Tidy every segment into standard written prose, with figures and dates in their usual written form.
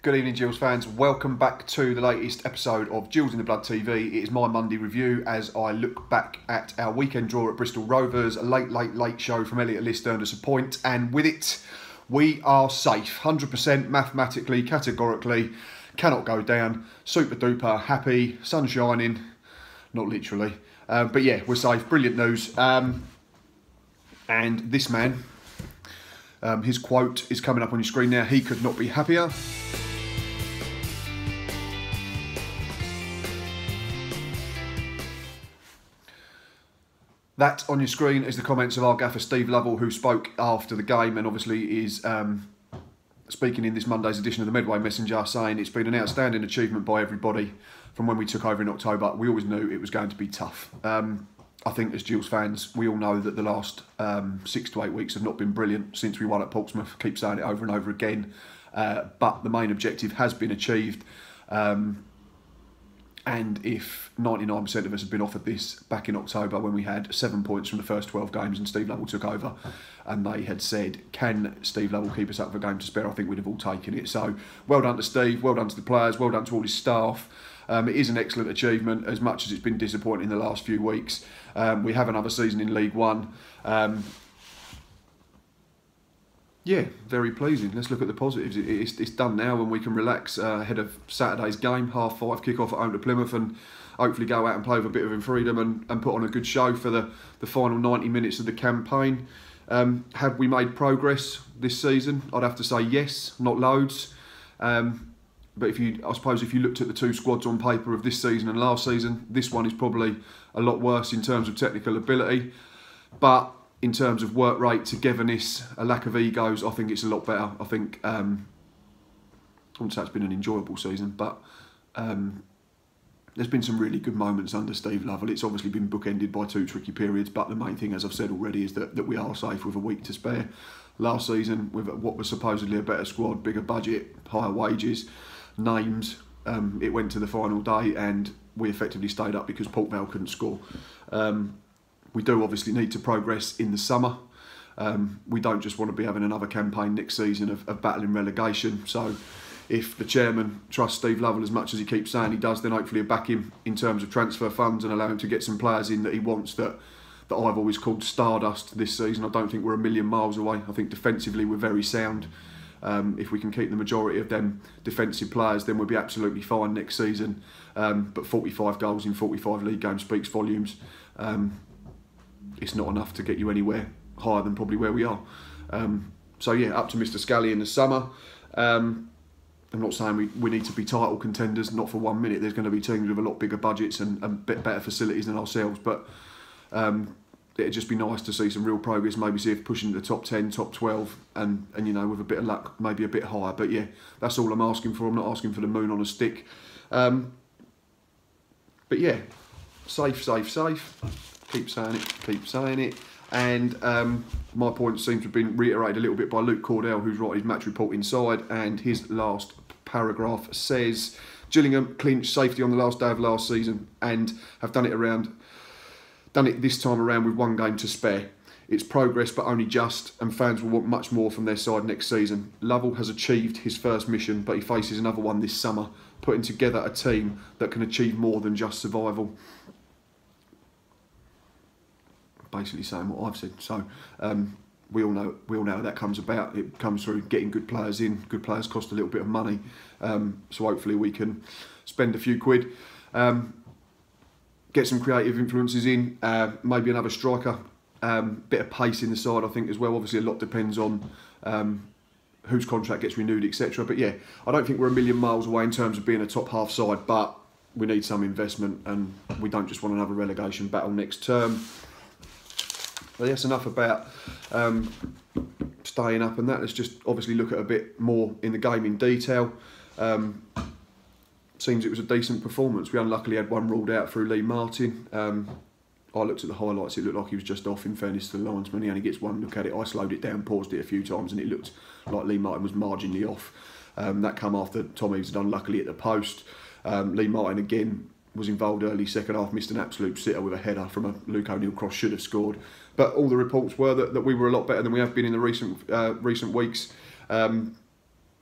Good evening, Gills fans. Welcome back to the latest episode of Gills in the Blood TV. It is my Monday review as I look back at our weekend draw at Bristol Rovers. A late show from Elliot list earned us a point, and with it, we are safe. 100% mathematically, categorically, cannot go down. Super duper happy, sun shining, not literally, but yeah, we're safe. Brilliant news. And this man, his quote is coming up on your screen now. He could not be happier. That on your screen is the comments of our gaffer Steve Lovell, who spoke after the game and obviously is speaking in this Monday's edition of the Medway Messenger, saying it's been an outstanding achievement by everybody from when we took over in October. We always knew it was going to be tough. I think as Gills fans, we all know that the last 6 to 8 weeks have not been brilliant since we won at Portsmouth. Keep saying it over and over again. But the main objective has been achieved. And if 99% of us had been offered this back in October when we had 7 points from the first 12 games and Steve Lovell took over and they had said, can Steve Lovell keep us up for a game to spare, I think we'd have all taken it. So well done to Steve, well done to the players, well done to all his staff. It is an excellent achievement, as much as it's been disappointing in the last few weeks. We have another season in League One. Yeah, very pleasing. Let's look at the positives. It's done now and we can relax ahead of Saturday's game, 5:30 kick-off at home to Plymouth, and hopefully go out and play with a bit of freedom and put on a good show for the final 90 minutes of the campaign. Have we made progress this season? I'd have to say yes, not loads. But I suppose if you looked at the two squads on paper of this season and last season, this one is probably a lot worse in terms of technical ability. But in terms of work rate, togetherness, a lack of egos, I think it's a lot better. I think, I wouldn't say it's been an enjoyable season, but there's been some really good moments under Steve Lovell. It's obviously been bookended by 2 tricky periods, but the main thing, as I've said already, is that we are safe with a week to spare. Last season, with what was supposedly a better squad, bigger budget, higher wages, names, it went to the final day and we effectively stayed up because Port Vale couldn't score. We do obviously need to progress in the summer. We don't just want to be having another campaign next season of battling relegation. So if the chairman trusts Steve Lovell as much as he keeps saying he does, then hopefully he'll back him in terms of transfer funds and allow him to get some players in that he wants that I've always called stardust this season. I don't think we're a million miles away. I think defensively we're very sound. If we can keep the majority of them defensive players, then we'll be absolutely fine next season. But 45 goals in 45 league games speaks volumes. It's not enough to get you anywhere higher than probably where we are. So yeah, up to Mr. Scally in the summer. I'm not saying we need to be title contenders, not for 1 minute. There's going to be teams with a lot bigger budgets and a bit better facilities than ourselves, but it'd just be nice to see some real progress, maybe see if pushing the top 10, top 12, and you know, with a bit of luck, maybe a bit higher. But yeah, that's all I'm asking for. I'm not asking for the moon on a stick. But yeah, safe. Keep saying it. And my point seems to have been reiterated a little bit by Luke Cordell, who's writing his match report inside, and his last paragraph says, Gillingham clinched safety on the last day of last season and have done it this time around with 1 game to spare. It's progress but only just, and fans will want much more from their side next season. Lovell has achieved his first mission, but he faces another one this summer, putting together a team that can achieve more than just survival. Basically saying what I've said. So we all know how that comes about. It comes through getting good players in. Good players cost a little bit of money, so hopefully we can spend a few quid, get some creative influences in, maybe another striker, bit of pace in the side, I think, as well. Obviously a lot depends on whose contract gets renewed, etc. But yeah, I don't think we're a million miles away in terms of being a top half side, but we need some investment and we don't just want another relegation battle next term. But yes, enough about staying up and that. Let's just obviously look at a bit more in the game in detail. Seems it was a decent performance. We unluckily had one ruled out through Lee Martin. I looked at the highlights, it looked like he was just off, in fairness to the linesman. He only gets one look at it. I slowed it down, paused it a few times, and it looked like Lee Martin was marginally off. That come after Tom Eaves had unluckily at the post. Lee Martin again was involved early second half, missed an absolute sitter with a header from a Luke O'Neill cross, should have scored. But all the reports were that we were a lot better than we have been in the recent weeks.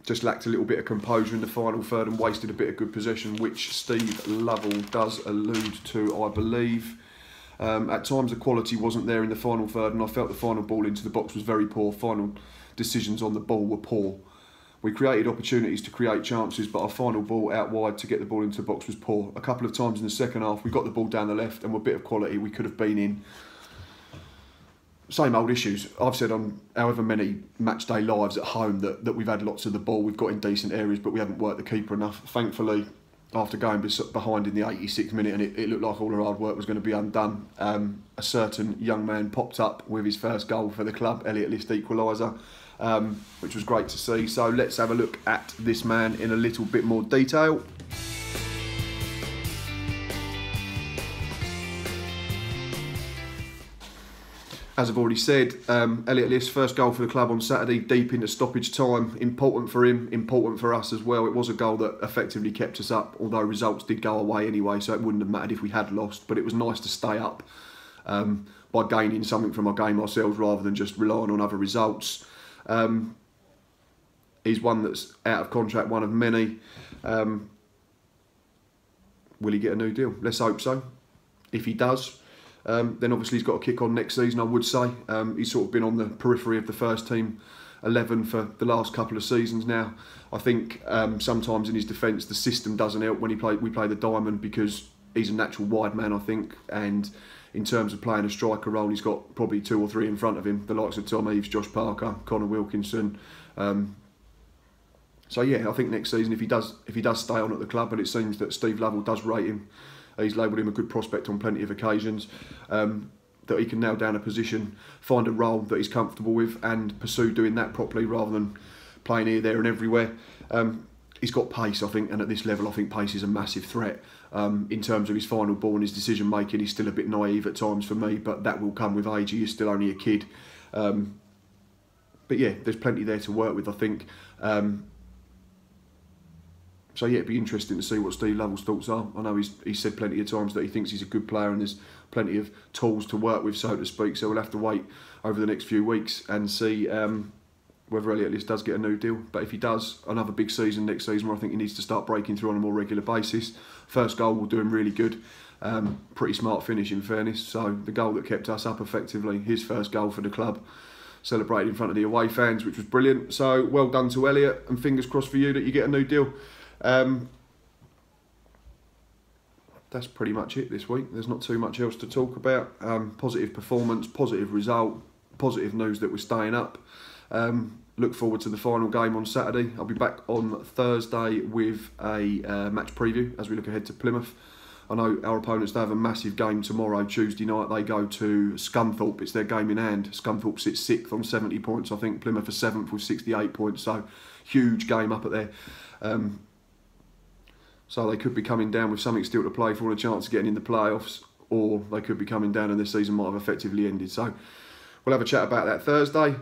just lacked a little bit of composure in the final third and wasted a bit of good possession, which Steve Lovell does allude to, I believe. At times the quality wasn't there in the final third, and I felt the final ball into the box was very poor. Final decisions on the ball were poor. We created opportunities to create chances, but our final ball out wide to get the ball into the box was poor. A couple of times in the second half we got the ball down the left and with a bit of quality we could have been in. Same old issues. I've said on however many match day lives at home that we've had lots of the ball, we've got in decent areas, but we haven't worked the keeper enough. Thankfully, after going behind in the 86th minute and it looked like all our hard work was going to be undone, a certain young man popped up with his first goal for the club, Elliot list equaliser, which was great to see. So let's have a look at this man in a little bit more detail. As I've already said, Elliot Lift's first goal for the club on Saturday, deep into stoppage time. Important for him, important for us as well. It was a goal that effectively kept us up, although results did go away anyway, so it wouldn't have mattered if we had lost. But it was nice to stay up by gaining something from our game ourselves rather than just relying on other results. He's one that's out of contract, one of many. Will he get a new deal? Let's hope so. If he does, then obviously he's got to kick on next season, I would say. He's sort of been on the periphery of the first team 11 for the last couple of seasons now. I think sometimes in his defence the system doesn't help when we play the diamond, because he's a natural wide man, I think, and in terms of playing a striker role he's got probably 2 or 3 in front of him, the likes of Tom Eaves, Josh Parker, Connor Wilkinson. So yeah, I think next season if he does stay on at the club, and it seems that Steve Lovell does rate him, he's labelled him a good prospect on plenty of occasions, that he can nail down a position, find a role that he's comfortable with and pursue doing that properly rather than playing here, there and everywhere. He's got pace, I think, and at this level I think pace is a massive threat. In terms of his final ball and his decision making, he's still a bit naive at times for me, but that will come with age. He is still only a kid. But yeah, there's plenty there to work with, I think. So yeah, it'd be interesting to see what Steve Lovell's thoughts are. I know he's said plenty of times that he thinks he's a good player and there's plenty of tools to work with, so to speak. So we'll have to wait over the next few weeks and see whether Elliot List does get a new deal. But if he does, another big season next season where I think he needs to start breaking through on a more regular basis. First goal will do him really good. Pretty smart finish in fairness. So the goal that kept us up effectively, his first goal for the club, celebrated in front of the away fans, which was brilliant. So well done to Elliot, and fingers crossed for you that you get a new deal. That's pretty much it this week. There's not too much else to talk about. Positive performance, positive result, positive news that we're staying up. Look forward to the final game on Saturday. I'll be back on Thursday with a match preview as we look ahead to Plymouth. I know our opponents, they have a massive game tomorrow, Tuesday night. They go to Scunthorpe. It's their game in hand. Scunthorpe sits 6th on 70 points. I think Plymouth are 7th with 68 points. So huge game up at there. So they could be coming down with something still to play for and a chance of getting in the playoffs, or they could be coming down and this season might have effectively ended. So we'll have a chat about that Thursday.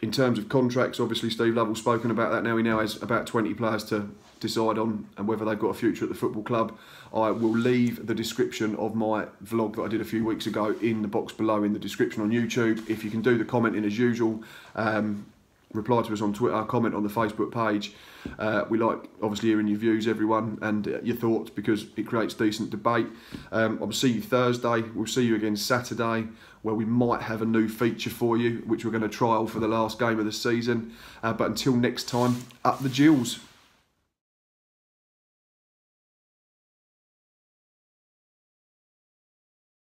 In terms of contracts, obviously Steve Lovell's spoken about that now. He now has about 20 players to decide on and whether they've got a future at the football club. I will leave the description of my vlog that I did a few weeks ago in the box below in the description on YouTube. If you can do the commenting as usual, reply to us on Twitter, comment on the Facebook page. We like obviously hearing your views, everyone, and your thoughts, because it creates decent debate. I'll see you Thursday. We'll see you again Saturday, where we might have a new feature for you, which we're going to trial for the last game of the season. But until next time, up the Jills.